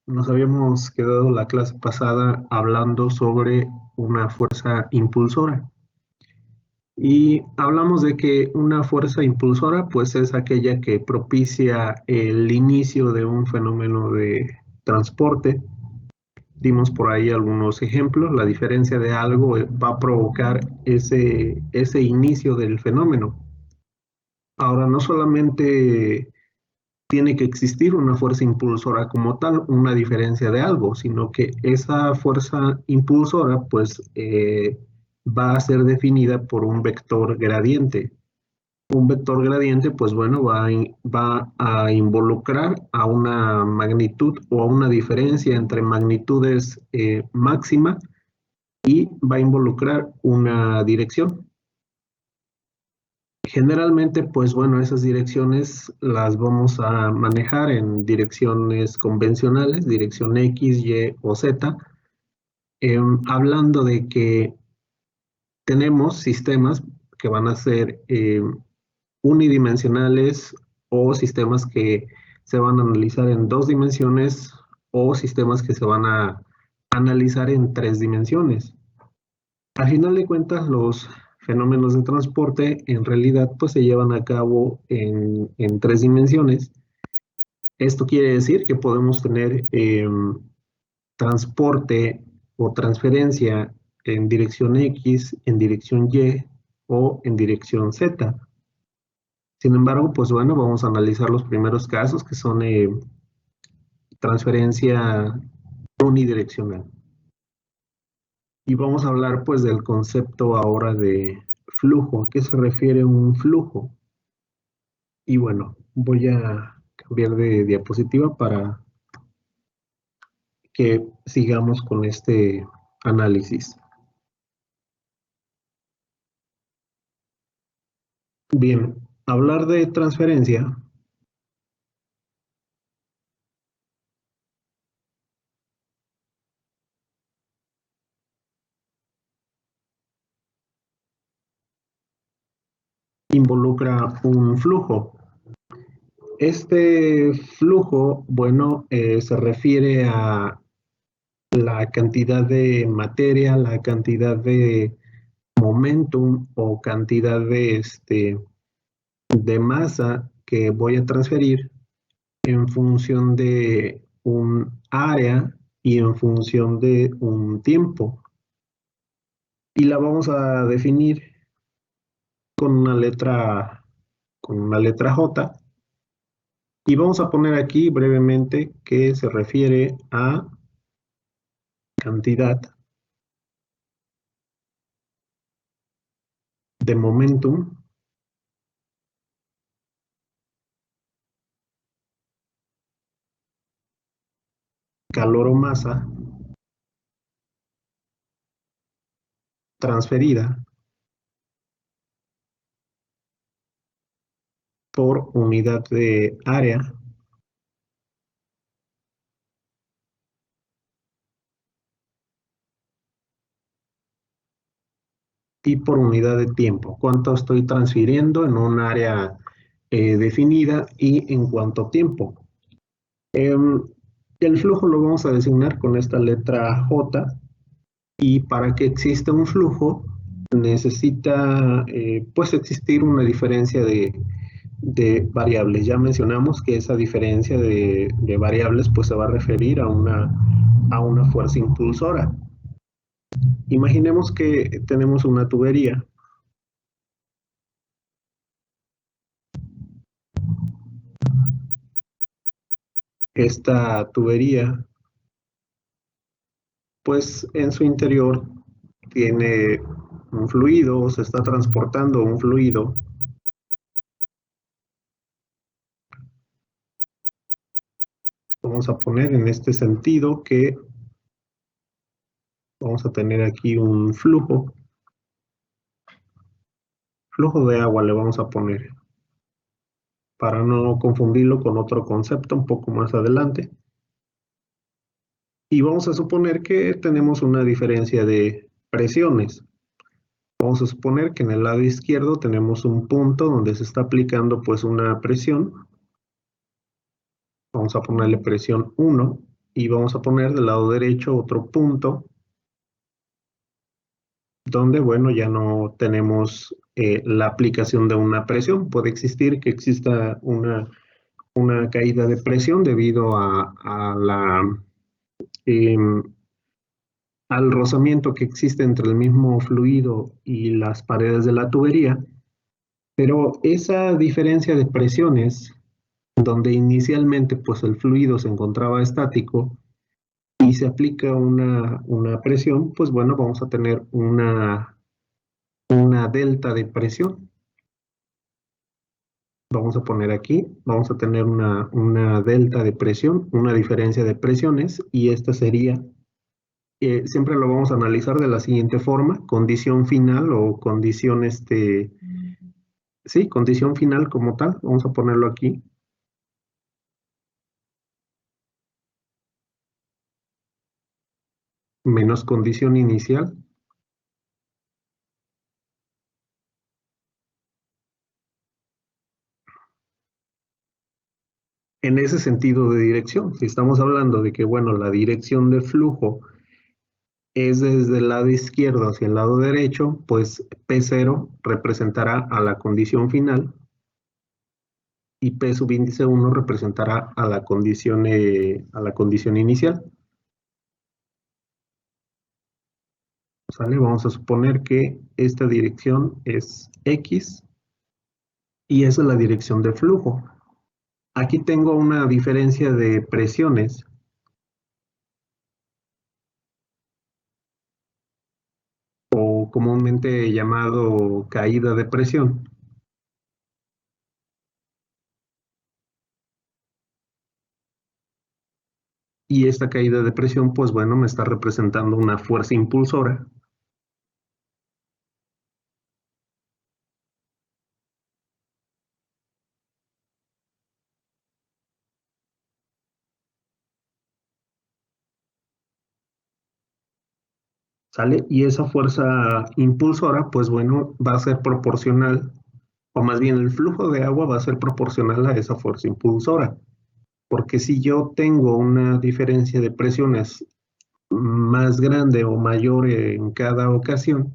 Nos habíamos quedado la clase pasada hablando sobre una fuerza impulsora y hablamos de que una fuerza impulsora pues es aquella que propicia el inicio de un fenómeno de transporte. Dimos por ahí algunos ejemplos. La diferencia de algo va a provocar ese inicio del fenómeno. Ahora, no solamente tiene que existir una fuerza impulsora como tal, una diferencia de algo, sino que esa fuerza impulsora pues va a ser definida por un vector gradiente. Un vector gradiente pues bueno va a involucrar a una magnitud o a una diferencia entre magnitudes máxima y va a involucrar una dirección. Generalmente, pues bueno, esas direcciones las vamos a manejar en direcciones convencionales, dirección X, Y o Z, hablando de que tenemos sistemas que van a ser unidimensionales o sistemas que se van a analizar en dos dimensiones o sistemas que se van a analizar en tres dimensiones. Al final de cuentas, los fenómenos de transporte en realidad pues se llevan a cabo en tres dimensiones. Esto quiere decir que podemos tener transporte o transferencia en dirección X, en dirección Y o en dirección Z. Sin embargo, pues bueno, vamos a analizar los primeros casos que son transferencia unidireccional. Y vamos a hablar pues del concepto ahora de flujo. ¿A qué se refiere un flujo? Y bueno, voy a cambiar de diapositiva para que sigamos con este análisis. Bien, hablar de transferencia involucra un flujo. Este flujo, bueno, se refiere a la cantidad de materia, la cantidad de momentum o cantidad de masa que voy a transferir en función de un área y en función de un tiempo. Y la vamos a definir con con una letra J. Y vamos a poner aquí brevemente que se refiere a cantidad de momentum calor o masa transferida por unidad de área y por unidad de tiempo. ¿Cuánto estoy transfiriendo en un área definida y en cuánto tiempo? El flujo lo vamos a designar con esta letra J, y para que exista un flujo necesita pues existir una diferencia de variables. Ya mencionamos que esa diferencia de variables pues se va a referir a una fuerza impulsora. Imaginemos que tenemos una tubería. Esta tubería pues en su interior tiene un fluido, se está transportando un fluido. Vamos a poner en este sentido que vamos a tener aquí un flujo de agua le vamos a poner, para no confundirlo con otro concepto un poco más adelante. Y vamos a suponer que tenemos una diferencia de presiones. Vamos a suponer que en el lado izquierdo tenemos un punto donde se está aplicando pues una presión. Vamos a ponerle presión 1 y vamos a poner del lado derecho otro punto donde, bueno, ya no tenemos la aplicación de una presión. Puede existir que exista una caída de presión debido em, al rozamiento que existe entre el mismo fluido y las paredes de la tubería, pero esa diferencia de presiones, donde inicialmente pues el fluido se encontraba estático y se aplica una presión, pues bueno, vamos a tener una delta de presión. Vamos a poner aquí, vamos a tener una delta de presión, una diferencia de presiones, y esta sería, siempre lo vamos a analizar de la siguiente forma: condición final o condición, sí, condición final como tal, vamos a ponerlo aquí, menos condición inicial. En ese sentido de dirección, si estamos hablando de que, bueno, la dirección de flujo es desde el lado izquierdo hacia el lado derecho, pues P0 representará a la condición final y P subíndice 1 representará a la condición inicial. ¿Sale? Vamos a suponer que esta dirección es X y esa es la dirección de flujo. Aquí tengo una diferencia de presiones o comúnmente llamado caída de presión. Y esta caída de presión, pues bueno, me está representando una fuerza impulsora. ¿Sale? Y esa fuerza impulsora, pues bueno, va a ser proporcional, o más bien el flujo de agua va a ser proporcional a esa fuerza impulsora. Porque si yo tengo una diferencia de presiones más grande o mayor en cada ocasión,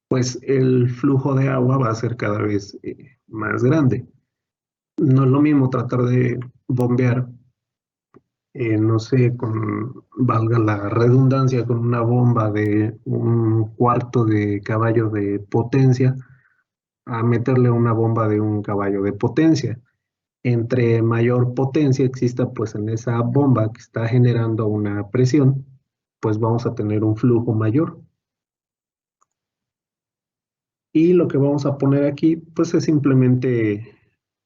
pues el flujo de agua va a ser cada vez más grande. No es lo mismo tratar de bombear, no sé, valga la redundancia, con una bomba de un cuarto de caballo de potencia, a meterle una bomba de un caballo de potencia. Entre mayor potencia exista pues en esa bomba que está generando una presión, pues vamos a tener un flujo mayor. Y lo que vamos a poner aquí pues es simplemente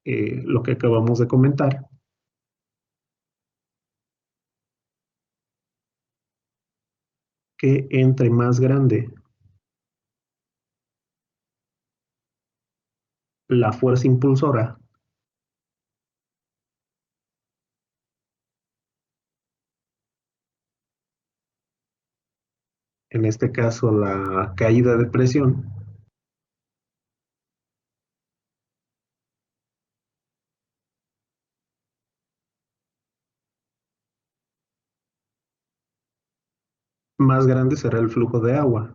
lo que acabamos de comentar, que entre más grande la fuerza impulsora, en este caso la caída de presión, más grande será el flujo de agua.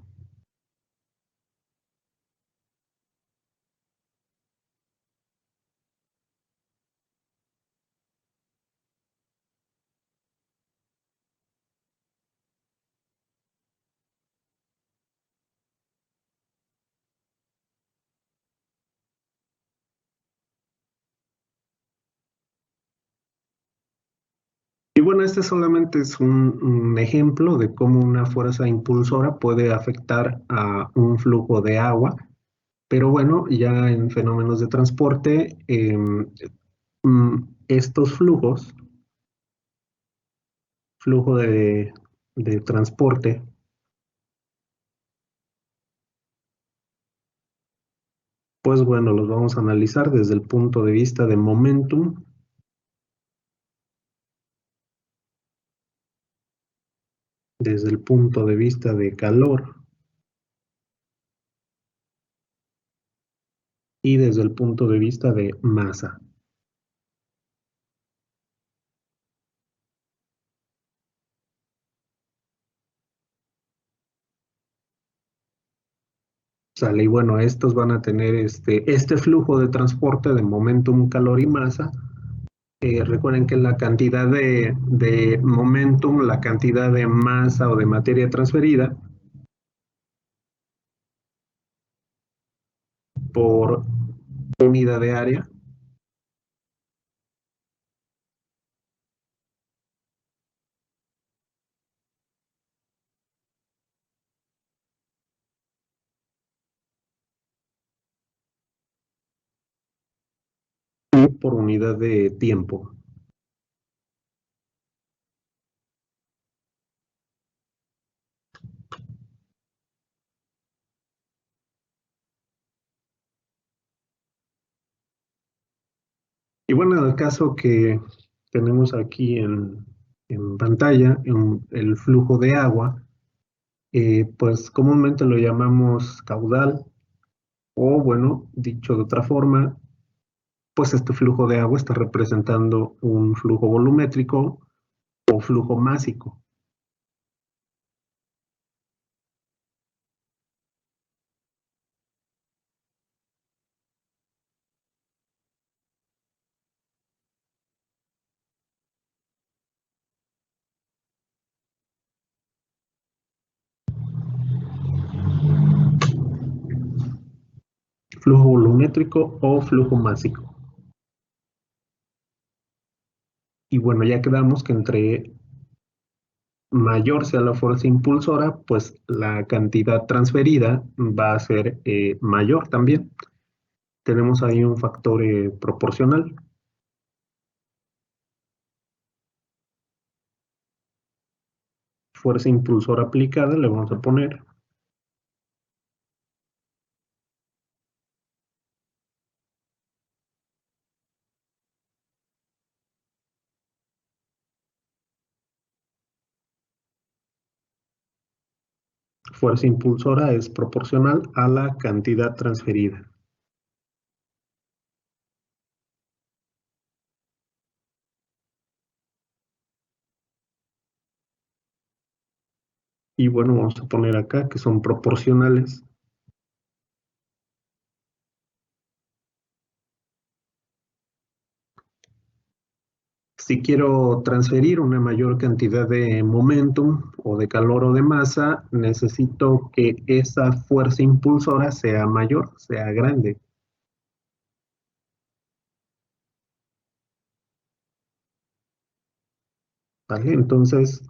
Y bueno, este solamente es un ejemplo de cómo una fuerza impulsora puede afectar a un flujo de agua, pero bueno, ya en fenómenos de transporte, estos flujos, flujo de transporte, pues bueno, los vamos a analizar desde el punto de vista de momentum, desde el punto de vista de calor y desde el punto de vista de masa. Sale, y bueno, estos van a tener este flujo de transporte de momentum, calor y masa. Recuerden que la cantidad de momentum, la cantidad de masa o de materia transferida por unidad de área y por unidad de tiempo. Y bueno, en el caso que tenemos aquí en pantalla, el flujo de agua, pues comúnmente lo llamamos caudal, o bueno, dicho de otra forma, pues este flujo de agua está representando un flujo volumétrico o flujo másico. Flujo volumétrico o flujo másico. Y bueno, ya quedamos que entre mayor sea la fuerza impulsora, pues la cantidad transferida va a ser mayor también. Tenemos ahí un factor proporcional. Fuerza impulsora aplicada le vamos a poner fuerza impulsora es proporcional a la cantidad transferida. Y bueno, vamos a poner acá que son proporcionales. Si quiero transferir una mayor cantidad de momentum o de calor o de masa, necesito que esa fuerza impulsora sea mayor, sea grande. ¿Vale? Entonces,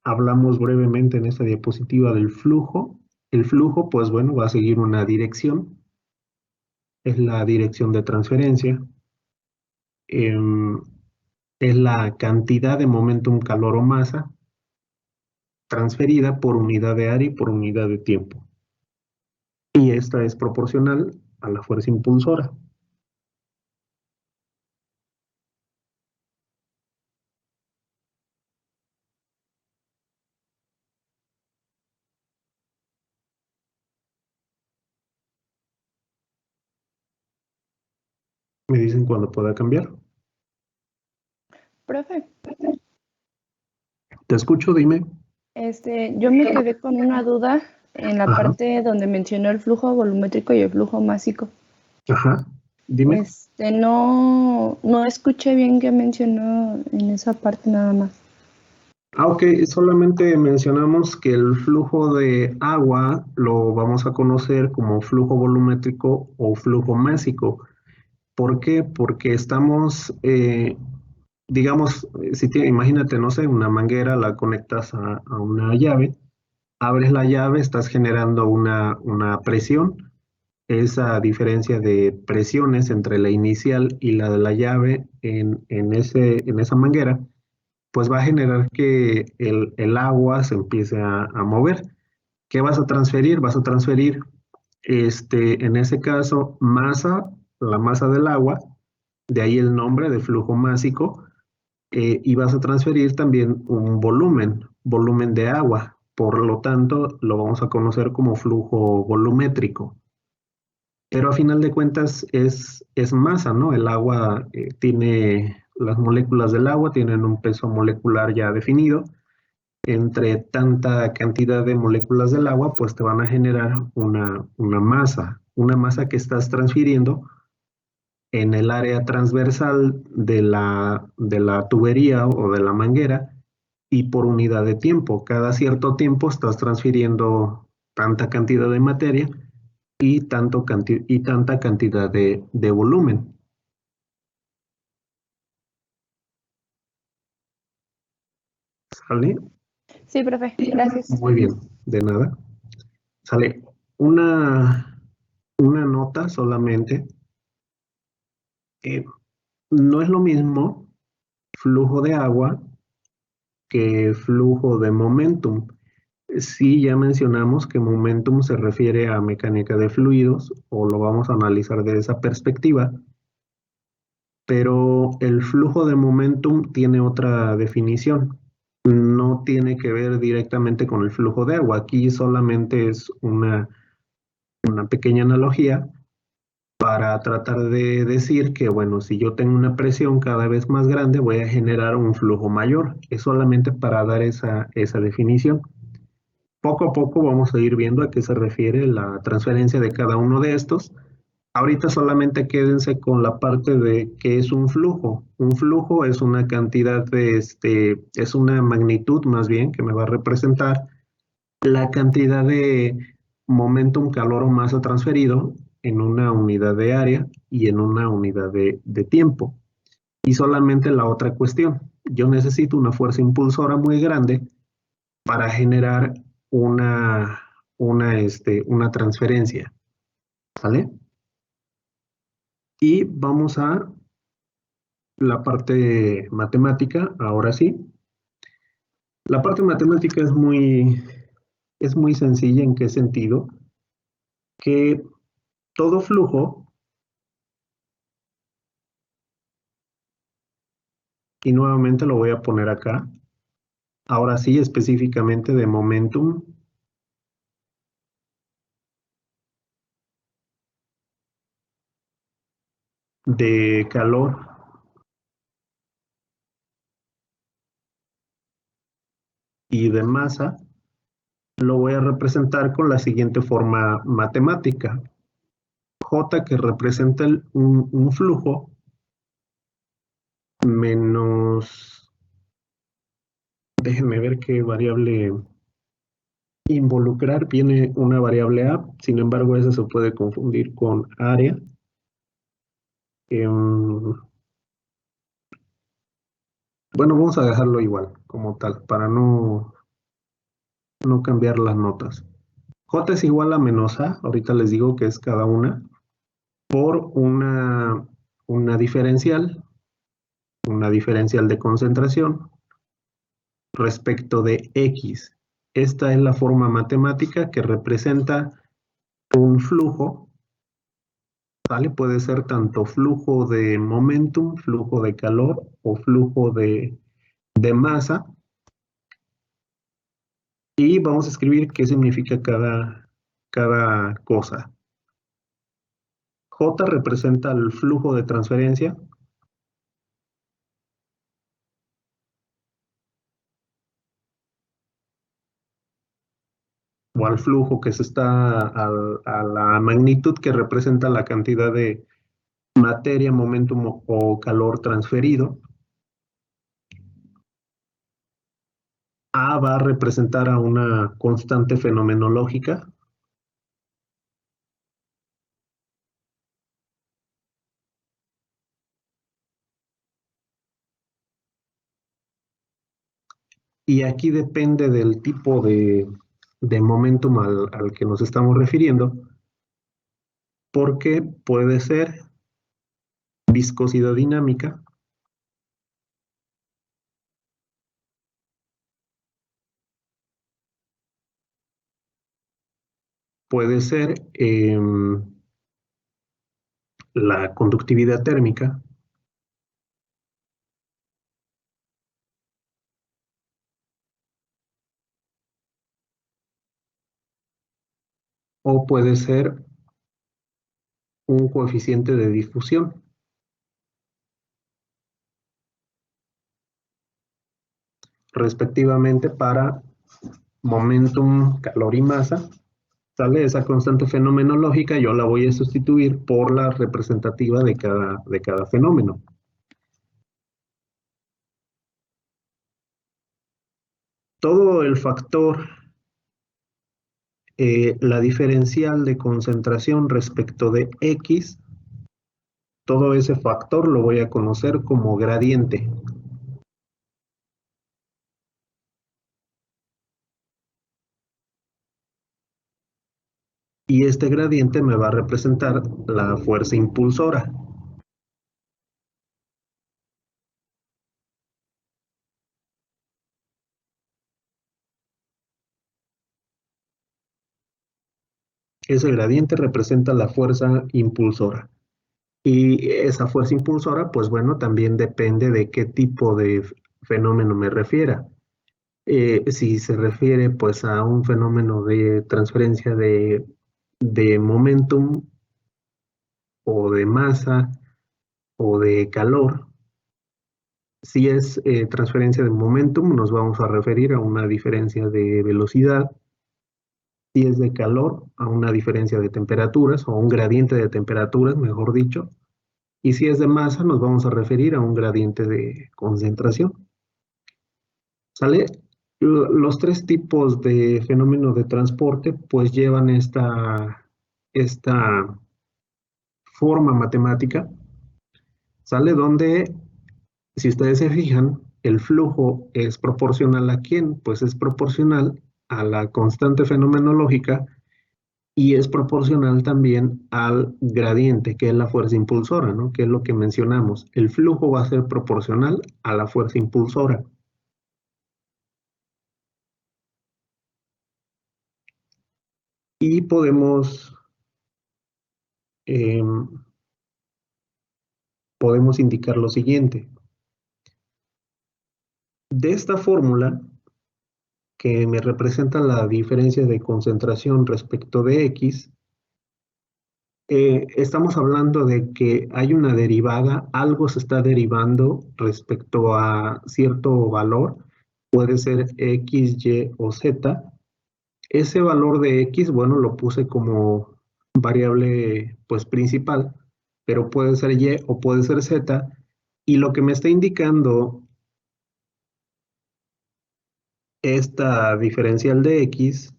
hablamos brevemente en esta diapositiva del flujo. El flujo, pues bueno, va a seguir una dirección. Es la dirección de transferencia. Em, es la cantidad de momentum, calor o masa transferida por unidad de área y por unidad de tiempo. Y esta es proporcional a la fuerza impulsora. Me dicen cuándo pueda cambiar. Profe, Te escucho, dime. yo me quedé con una duda en la Ajá, parte donde mencionó el flujo volumétrico y el flujo másico. ajá, dime. No escuché bien qué mencionó en esa parte nada más. Ah, ok, solamente mencionamos que el flujo de agua lo vamos a conocer como flujo volumétrico o flujo másico. ¿Por qué? Porque estamos, digamos, imagínate, no sé, una manguera, la conectas a una llave, abres la llave, estás generando una presión. Esa diferencia de presiones entre la inicial y la de la llave en esa manguera, pues va a generar que el agua se empiece a mover. ¿Qué vas a transferir? Vas a transferir, en ese caso, masa, la masa del agua, de ahí el nombre de flujo másico, y vas a transferir también un volumen de agua. Por lo tanto, lo vamos a conocer como flujo volumétrico. Pero a final de cuentas es masa, ¿no? El agua las moléculas del agua tienen un peso molecular ya definido entre tanta cantidad de moléculas del agua, pues te van a generar una masa que estás transfiriendo en el área transversal de la tubería o de la manguera y por unidad de tiempo. Cada cierto tiempo estás transfiriendo tanta cantidad de materia y, y tanta cantidad de volumen. ¿Sale? Sí, profe, gracias. Muy bien, de nada. Sale una nota solamente. Eh, no es lo mismo flujo de agua que flujo de momentum. Sí, ya mencionamos que momentum se refiere a mecánica de fluidos, o lo vamos a analizar de esa perspectiva, pero el flujo de momentum tiene otra definición. No tiene que ver directamente con el flujo de agua. Aquí solamente es una pequeña analogía para tratar de decir que, bueno, si yo tengo una presión cada vez más grande, voy a generar un flujo mayor. Es solamente para dar esa definición. Poco a poco vamos a ir viendo a qué se refiere la transferencia de cada uno de estos. Ahorita solamente quédense con la parte de qué es un flujo. Un flujo es una cantidad es una magnitud más bien que me va a representar la cantidad de momentum, calor o masa transferido en una unidad de área y en una unidad de tiempo. Y solamente la otra cuestión, yo necesito una fuerza impulsora muy grande para generar una, una transferencia, ¿vale? Y vamos a la parte matemática, ahora sí. La parte matemática es muy sencilla. ¿En qué sentido? Que todo flujo, y nuevamente lo voy a poner acá, ahora sí específicamente de momentum, de calor y de masa, lo voy a representar con la siguiente forma matemática. J, que representa un flujo, menos, déjenme ver qué variable involucrar, viene una variable A, sin embargo esa se puede confundir con área. Bueno, vamos a dejarlo igual, como tal, para no cambiar las notas. J es igual a menos A, ahorita les digo que es cada una, por una diferencial de concentración respecto de X. Esta es la forma matemática que representa un flujo, ¿vale? Puede ser tanto flujo de momentum, flujo de calor o flujo de masa. Y vamos a escribir qué significa cada cosa. J representa el flujo de transferencia, o al flujo que se está a la magnitud que representa la cantidad de materia, momentum o calor transferido. A va a representar a una constante fenomenológica. Y aquí depende del tipo de momentum al que nos estamos refiriendo, porque puede ser viscosidad dinámica, puede ser la conductividad térmica, o puede ser un coeficiente de difusión. respectivamente para momentum, calor y masa. ¿Sale? Esa constante fenomenológica yo la voy a sustituir por la representativa de cada fenómeno. Todo el factor, la diferencial de concentración respecto de X, todo ese factor lo voy a conocer como gradiente. Y este gradiente me va a representar la fuerza impulsora. Ese gradiente representa la fuerza impulsora. Y esa fuerza impulsora, pues bueno, también depende de qué tipo de fenómeno me refiera. Si se refiere pues a un fenómeno de transferencia de momentum o de masa o de calor, si es transferencia de momentum, nos vamos a referir a una diferencia de velocidad. Si es de calor, a una diferencia de temperaturas o un gradiente de temperaturas, mejor dicho. Y si es de masa, nos vamos a referir a un gradiente de concentración. ¿Sale? Los tres tipos de fenómenos de transporte pues llevan esta forma matemática, ¿sale? Donde, si ustedes se fijan, el flujo es proporcional ¿a quién? Pues es proporcional a la constante fenomenológica y es proporcional también al gradiente, que es la fuerza impulsora, ¿no? Que es lo que mencionamos. El flujo va a ser proporcional a la fuerza impulsora. Y em, podemos indicar lo siguiente. De esta fórmula, que me representa la diferencia de concentración respecto de X, estamos hablando de que hay una derivada, algo se está derivando respecto a cierto valor, puede ser X, Y o Z. Ese valor de X, bueno, lo puse como variable pues principal, pero puede ser Y o puede ser Z, y lo que me está indicando esta diferencial de X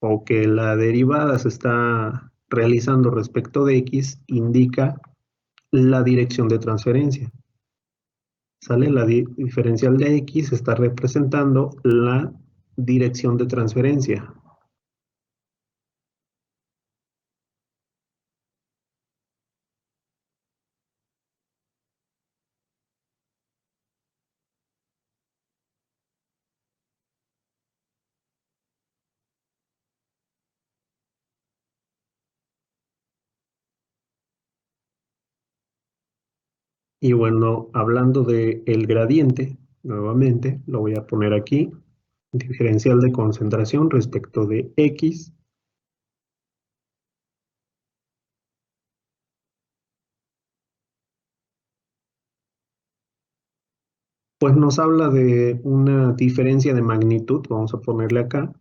o que la derivada se está realizando respecto de X indica la dirección de transferencia. ¿Sale? La diferencial de X está representando la dirección de transferencia. Y bueno, hablando de el gradiente, nuevamente lo voy a poner aquí, diferencial de concentración respecto de X, pues nos habla de una diferencia de magnitud, vamos a ponerle acá.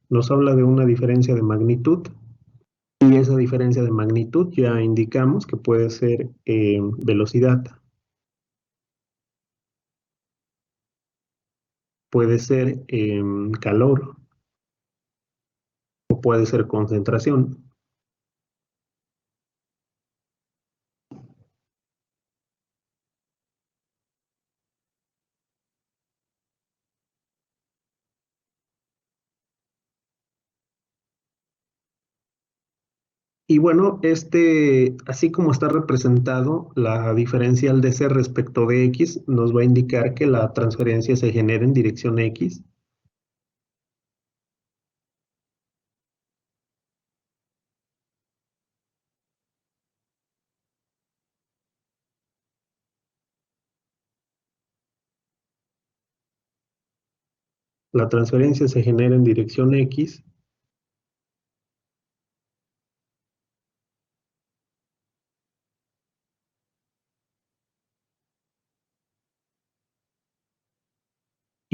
Nos habla de una diferencia de magnitud y esa diferencia de magnitud ya indicamos que puede ser velocidad, puede ser calor o puede ser concentración. Y bueno, así como está representado, la diferencial de C respecto de X nos va a indicar que la transferencia se genera en dirección X. La transferencia se genera en dirección X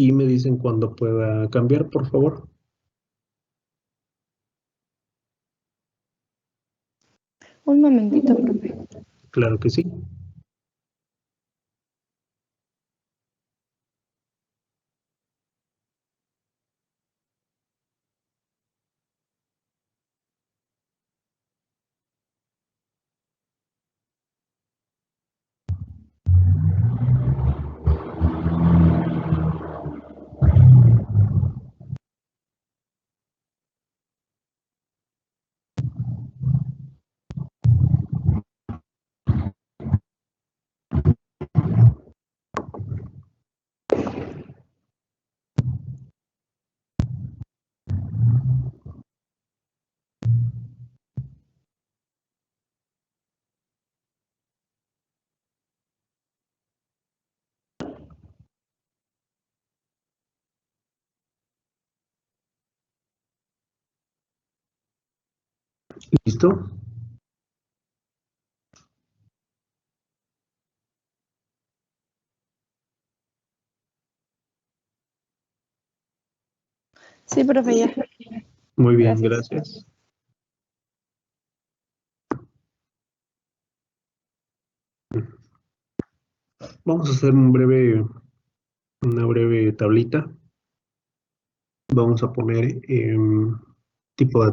y me dicen cuándo pueda cambiar, por favor. Un momentito, profe. Claro que sí. ¿Listo? Sí, profe, ya. Muy bien, Gracias. gracias. Vamos a hacer una breve tablita. Vamos a poner tipo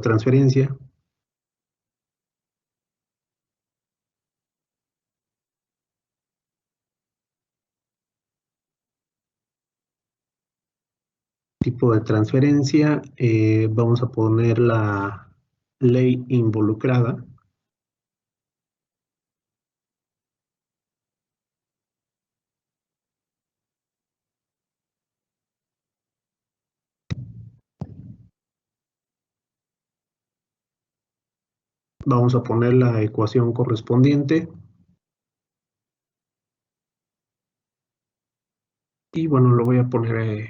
de transferencia, vamos a poner la ley involucrada. Vamos a poner la ecuación correspondiente. Y bueno, lo voy a poner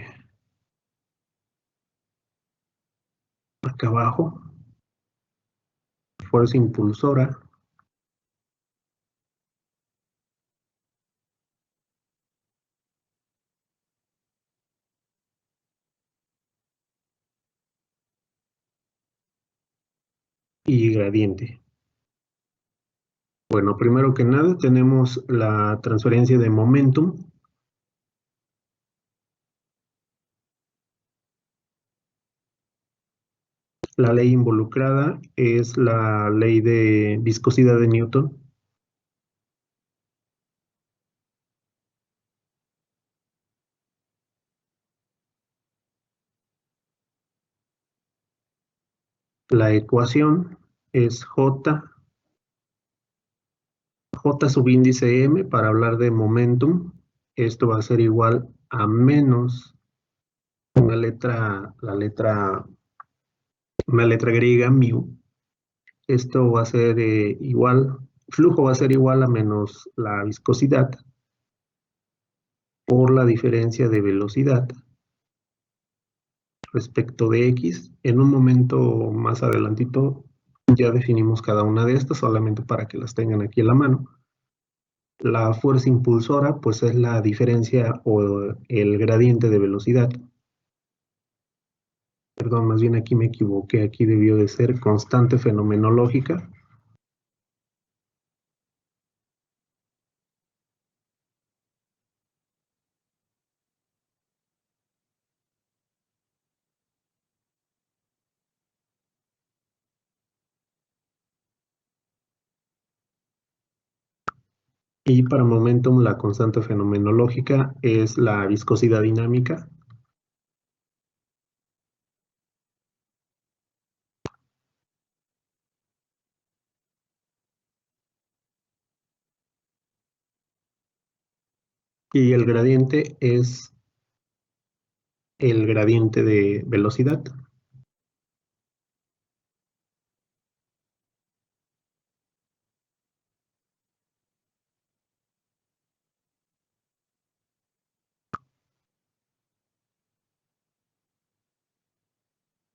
acá abajo. Fuerza impulsora y gradiente. Bueno, primero que nada tenemos la transferencia de momentum. La ley involucrada es la ley de viscosidad de Newton. La ecuación es J subíndice M para hablar de momentum. Esto va a ser igual a menos una letra griega, mu. Esto va a ser flujo va a ser igual a menos la viscosidad por la diferencia de velocidad respecto de X. En un momento más adelantito ya definimos cada una de estas, solamente para que las tengan aquí en la mano. La fuerza impulsora, pues es la diferencia o el gradiente de velocidad. Perdón, más bien aquí me equivoqué, aquí debió de ser constante fenomenológica. Y para momentum la constante fenomenológica es la viscosidad dinámica. Y el gradiente es el gradiente de velocidad.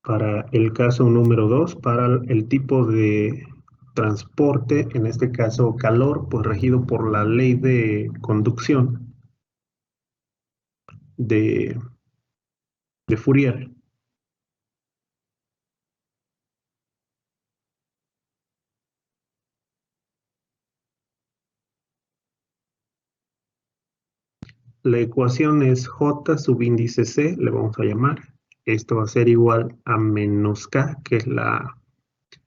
Para el caso número 2, para el tipo de transporte, en este caso calor, pues regido por la ley de conducción de de Fourier. La ecuación es J subíndice C, le vamos a llamar. Esto va a ser igual a menos K, que es la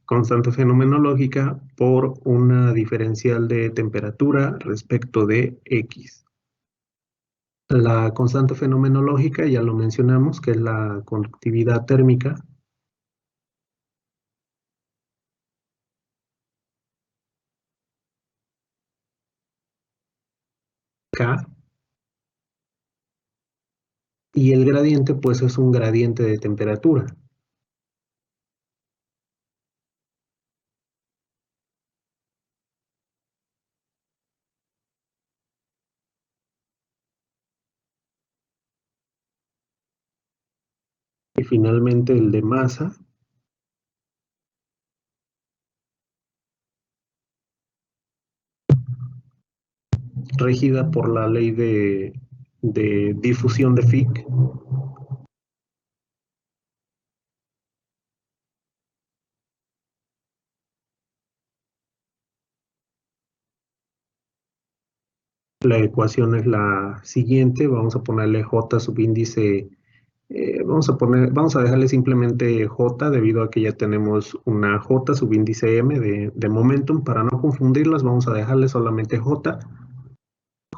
constante fenomenológica, por una diferencial de temperatura respecto de X. La constante fenomenológica ya lo mencionamos, que es la conductividad térmica. K. Y el gradiente, pues es un gradiente de temperatura. Y finalmente el de masa, regida por la ley de difusión de Fick. La ecuación es la siguiente, vamos a ponerle J subíndice, vamos a dejarle simplemente J debido a que ya tenemos una J subíndice M de momentum. Para no confundirlas, vamos a dejarle solamente J.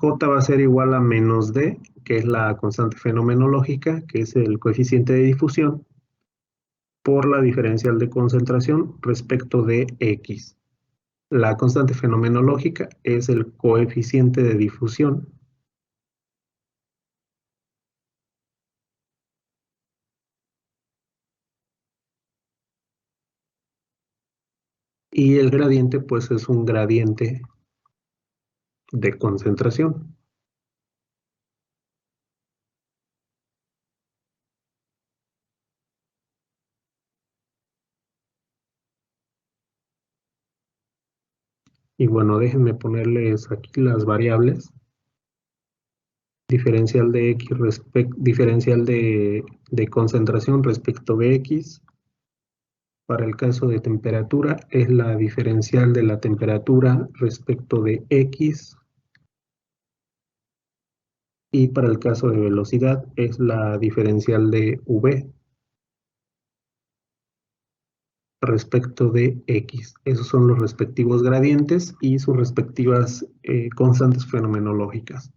J va a ser igual a menos D, que es la constante fenomenológica, que es el coeficiente de difusión, por la diferencial de concentración respecto de X. La constante fenomenológica es el coeficiente de difusión y el gradiente pues es un gradiente de concentración. Y bueno, déjenme ponerles aquí las variables. Diferencial de X diferencial de concentración respecto de X. Para el caso de temperatura es la diferencial de la temperatura respecto de X. Y para el caso de velocidad es la diferencial de V respecto de X. Esos son los respectivos gradientes y sus respectivas constantes fenomenológicas.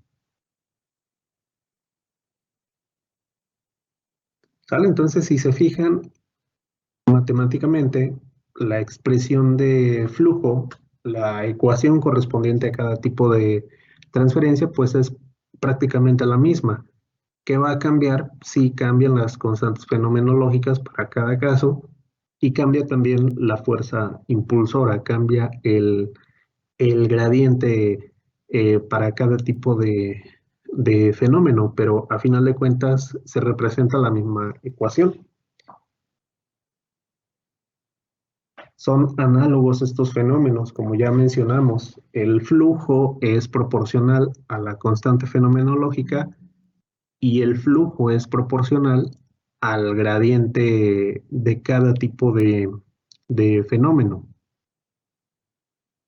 ¿Sale? Entonces, si se fijan, matemáticamente, la expresión de flujo, la ecuación correspondiente a cada tipo de transferencia, pues es prácticamente la misma. ¿Qué va a cambiar? Si cambian las constantes fenomenológicas para cada caso y cambia también la fuerza impulsora, cambia el gradiente para cada tipo de fenómeno, pero a final de cuentas se representa la misma ecuación. Son análogos estos fenómenos, como ya mencionamos. El flujo es proporcional a la constante fenomenológica y el flujo es proporcional al gradiente de cada tipo de fenómeno.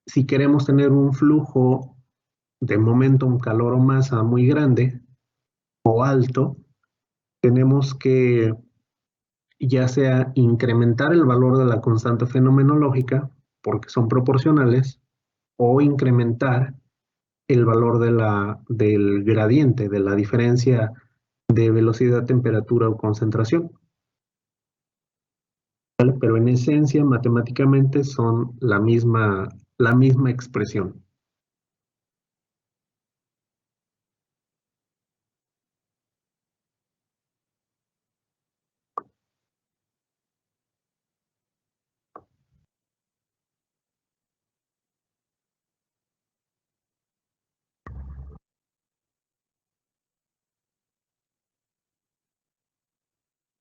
Si queremos tener un flujo de momentum, calor o masa muy grande o alto, tenemos que ya sea incrementar el valor de la constante fenomenológica, porque son proporcionales, o incrementar el valor del gradiente, de la diferencia de velocidad, temperatura o concentración. ¿Vale? Pero en esencia, matemáticamente son la misma expresión.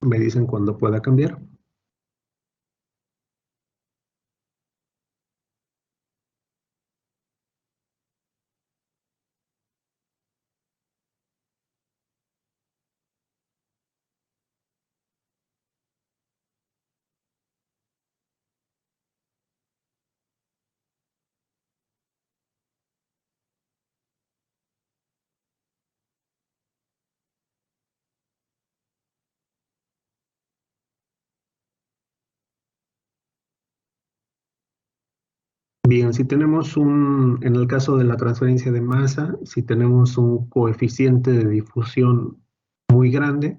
Me dicen cuándo pueda cambiar. Bien, si tenemos en el caso de la transferencia de masa, si tenemos un coeficiente de difusión muy grande,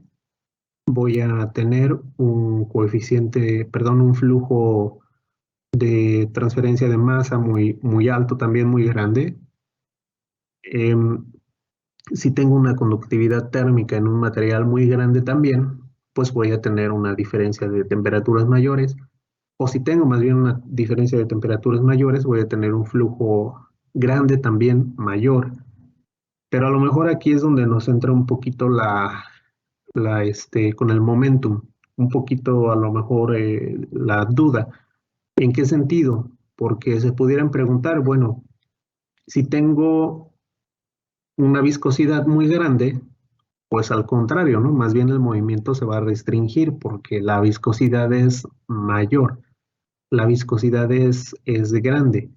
voy a tener un coeficiente, perdón, un flujo de transferencia de masa muy alto, también muy grande. Em, si tengo una conductividad térmica en un material muy grande también, pues voy a tener una diferencia de temperaturas mayores. O si tengo más bien una diferencia de temperaturas mayores, voy a tener un flujo grande también, mayor. Pero a lo mejor aquí es donde nos entra un poquito con el momentum, un poquito a lo mejor la duda. ¿En qué sentido? Porque se pudieran preguntar, bueno, si tengo una viscosidad muy grande, pues al contrario, ¿no? Más bien el movimiento se va a restringir porque la viscosidad es mayor, la viscosidad es grande.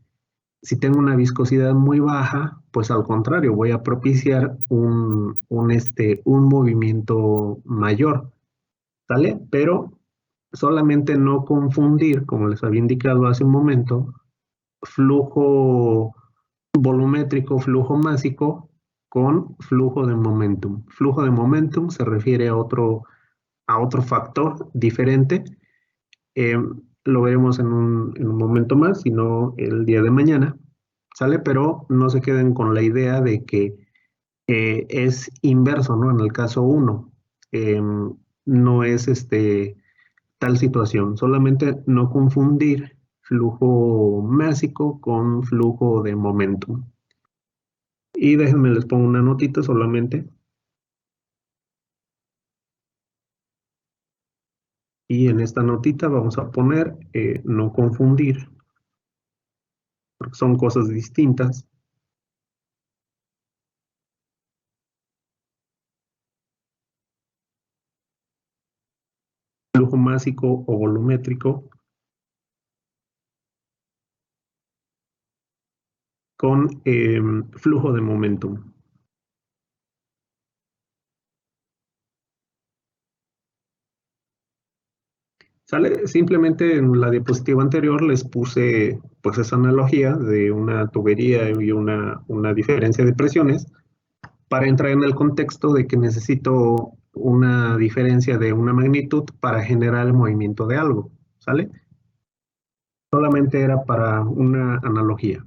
Si tengo una viscosidad muy baja, pues al contrario, voy a propiciar un movimiento mayor, ¿sale? Pero solamente no confundir, como les había indicado hace un momento, flujo volumétrico, flujo másico con flujo de momentum. Flujo de momentum se refiere a otro factor diferente. eh, lo veremos en un momento más, sino el día de mañana, ¿sale? Pero no se queden con la idea de que es inverso, ¿no? En el caso uno, no es tal situación, solamente no confundir flujo másico con flujo de momentum. Y déjenme les pongo una notita solamente. Y en esta notita vamos a poner no confundir, porque son cosas distintas. Flujo másico o volumétrico con flujo de momentum. ¿Sale? Simplemente en la diapositiva anterior les puse pues esa analogía de una tubería y una diferencia de presiones para entrar en el contexto de que necesito una diferencia de una magnitud para generar el movimiento de algo, ¿sale? Solamente era para una analogía.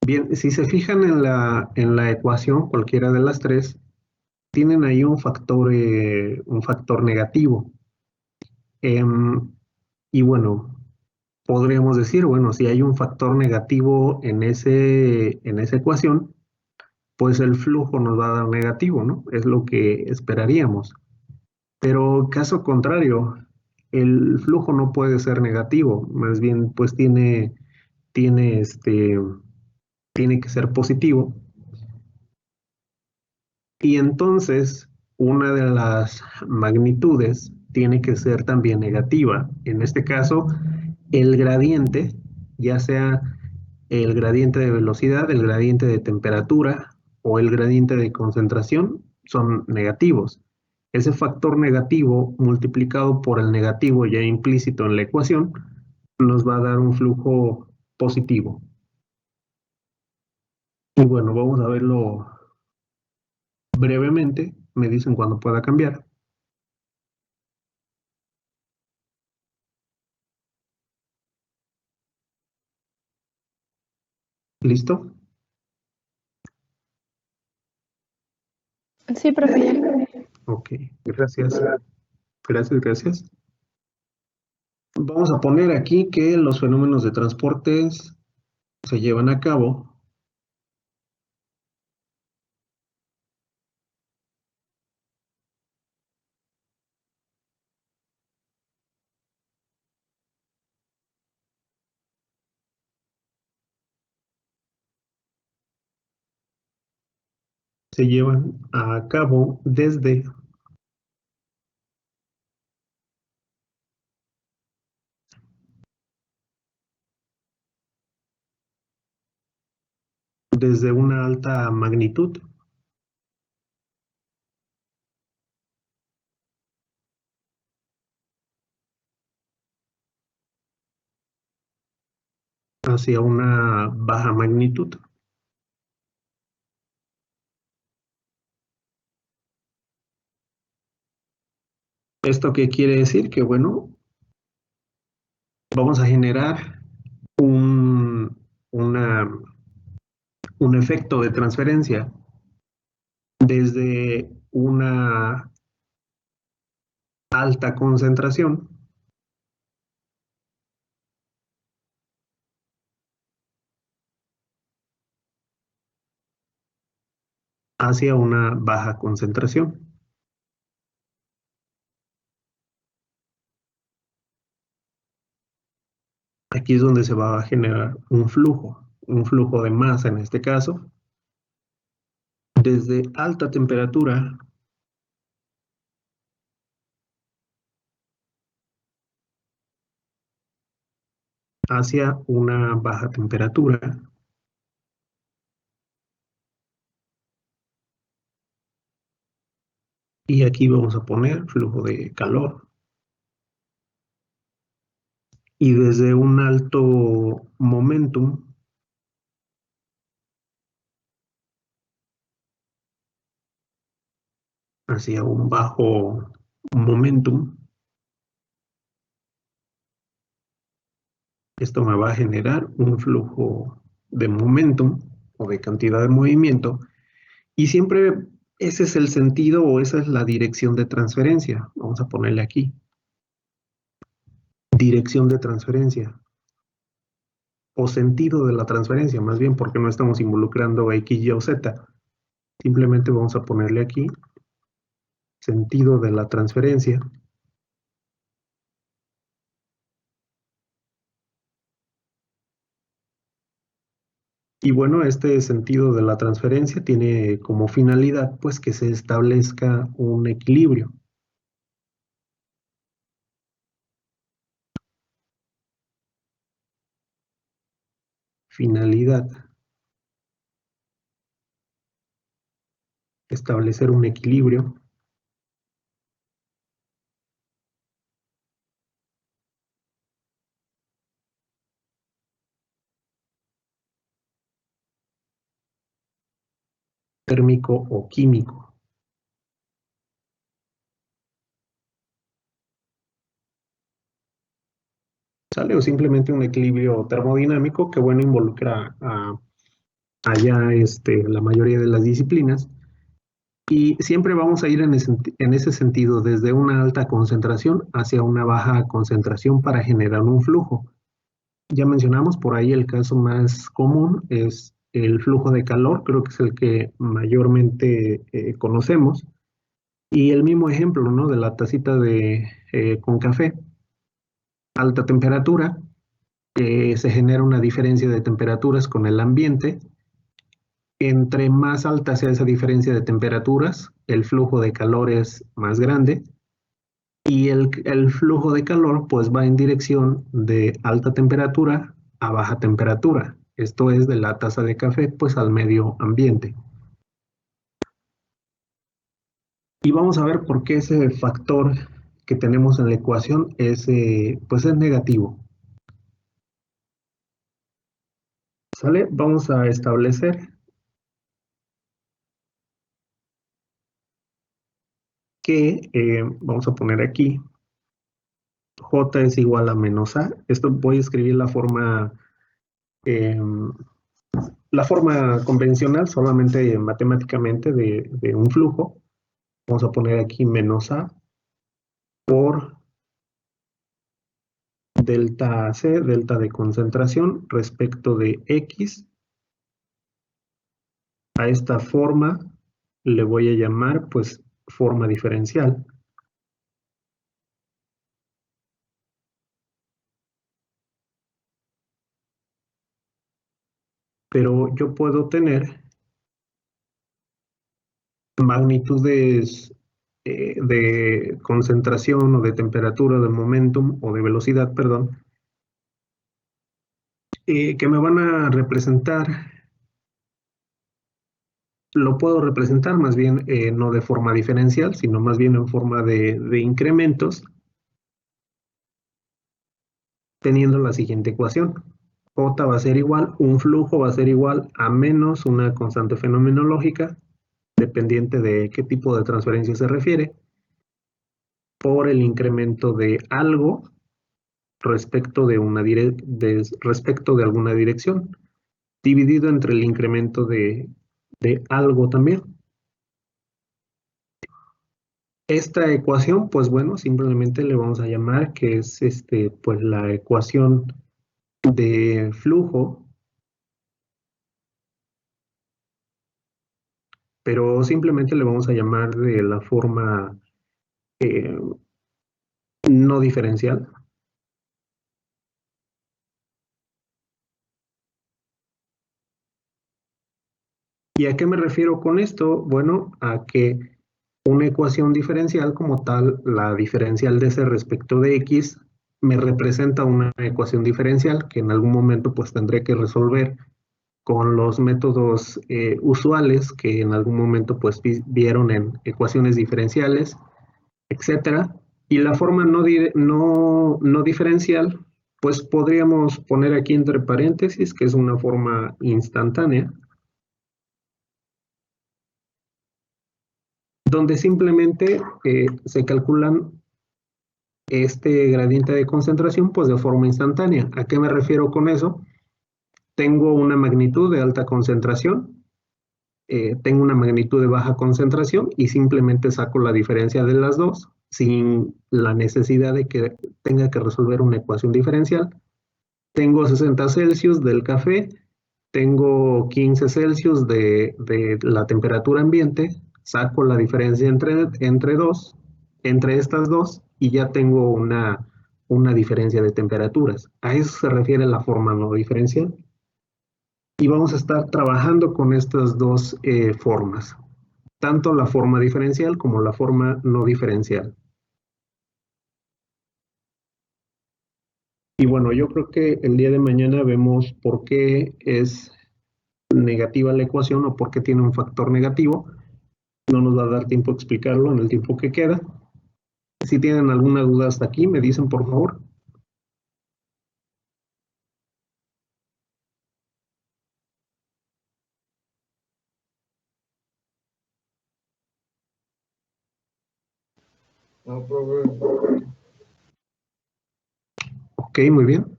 Bien, si se fijan en la ecuación, cualquiera de las tres, tienen ahí un factor negativo. Em, y bueno, podríamos decir, bueno, si hay un factor negativo en esa ecuación, pues el flujo nos va a dar negativo, ¿no? Es lo que esperaríamos. Pero caso contrario, el flujo no puede ser negativo, más bien pues tiene, tiene que ser positivo. Y entonces una de las magnitudes tiene que ser también negativa. En este caso, el gradiente, ya sea el gradiente de velocidad, el gradiente de temperatura o el gradiente de concentración, son negativos. Ese factor negativo multiplicado por el negativo ya implícito en la ecuación nos va a dar un flujo positivo. Y bueno, vamos a verlo brevemente. Me dicen cuando pueda cambiar. ¿Listo? Sí, profe, ya. Ok, gracias. Gracias, gracias. Vamos a poner aquí que los fenómenos de transportes se llevan a cabo, se llevan a cabo desde una alta magnitud hacia una baja magnitud. ¿Esto qué quiere decir? Que bueno, vamos a generar un, un efecto de transferencia desde una alta concentración hacia una baja concentración. Aquí es donde se va a generar un flujo de masa en este caso, desde alta temperatura hacia una baja temperatura. Y aquí vamos a poner flujo de calor. Y desde un alto momentum hacia un bajo momentum, esto me va a generar un flujo de momentum o de cantidad de movimiento. Y siempre ese es el sentido o esa es la dirección de transferencia. Vamos a ponerle aquí. Dirección de transferencia. O sentido de la transferencia, más bien, porque no estamos involucrando X, Y o Z. Simplemente vamos a ponerle aquí sentido de la transferencia. Y bueno, este sentido de la transferencia tiene como finalidad pues que se establezca un equilibrio. Finalidad, establecer un equilibrio térmico o químico. ¿Sale? O simplemente un equilibrio termodinámico que bueno involucra a allá la mayoría de las disciplinas. Y siempre vamos a ir en ese sentido, desde una alta concentración hacia una baja concentración para generar un flujo. Ya mencionamos por ahí el caso más común es el flujo de calor, creo que es el que mayormente conocemos. Y el mismo ejemplo, ¿no? De la tacita con café, alta temperatura, se genera una diferencia de temperaturas con el ambiente. Entre más alta sea esa diferencia de temperaturas, el flujo de calor es más grande y el flujo de calor pues va en dirección de alta temperatura a baja temperatura. Esto es de la taza de café pues al medio ambiente. Y vamos a ver por qué ese factor que tenemos en la ecuación pues es negativo. ¿Sale? Vamos a establecer que, vamos a poner aquí, J es igual a menos A. Esto voy a escribir eh, la forma convencional, solamente matemáticamente de un flujo. Vamos a poner aquí menos A por delta C, delta de concentración respecto de X. A esta forma le voy a llamar pues forma diferencial. Pero yo puedo tener magnitudes de concentración o de temperatura, de momentum o de velocidad, perdón, que me van a representar, lo puedo representar más bien no de forma diferencial, sino más bien en forma de incrementos, teniendo la siguiente ecuación. J va a ser igual, un flujo va a ser igual a menos una constante fenomenológica, dependiente de qué tipo de transferencia se refiere, por el incremento de algo respecto de, respecto de alguna dirección, dividido entre el incremento de algo también. Esta ecuación, pues bueno, simplemente le vamos a llamar que es pues la ecuación de flujo, pero simplemente le vamos a llamar de la forma eh, no diferencial. ¿Y a qué me refiero con esto? Bueno, a que una ecuación diferencial como tal, la diferencial de c respecto de x, me representa una ecuación diferencial que en algún momento pues tendré que resolver con los métodos usuales que en algún momento pues vieron en ecuaciones diferenciales, etcétera. Y la forma no diferencial, pues podríamos poner aquí entre paréntesis que es una forma instantánea, donde simplemente se calculan este gradiente de concentración pues de forma instantánea. ¿A qué me refiero con eso? Tengo una magnitud de alta concentración, tengo una magnitud de baja concentración y simplemente saco la diferencia de las dos sin la necesidad de que tenga que resolver una ecuación diferencial. Tengo 60 Celsius del café, tengo 15 Celsius de la temperatura ambiente, saco la diferencia entre estas dos, y ya tengo una diferencia de temperaturas. A eso se refiere la forma no diferencial. Y vamos a estar trabajando con estas dos formas, tanto la forma diferencial como la forma no diferencial. Y bueno, yo creo que el día de mañana vemos por qué es negativa la ecuación o por qué tiene un factor negativo. No nos va a dar tiempo a explicarlo en el tiempo que queda. Si tienen alguna duda hasta aquí, me dicen por favor. No, profe. Ok, muy bien.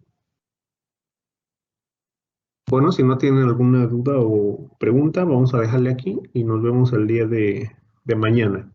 Bueno, si no tienen alguna duda o pregunta, vamos a dejarle aquí y nos vemos el día de mañana.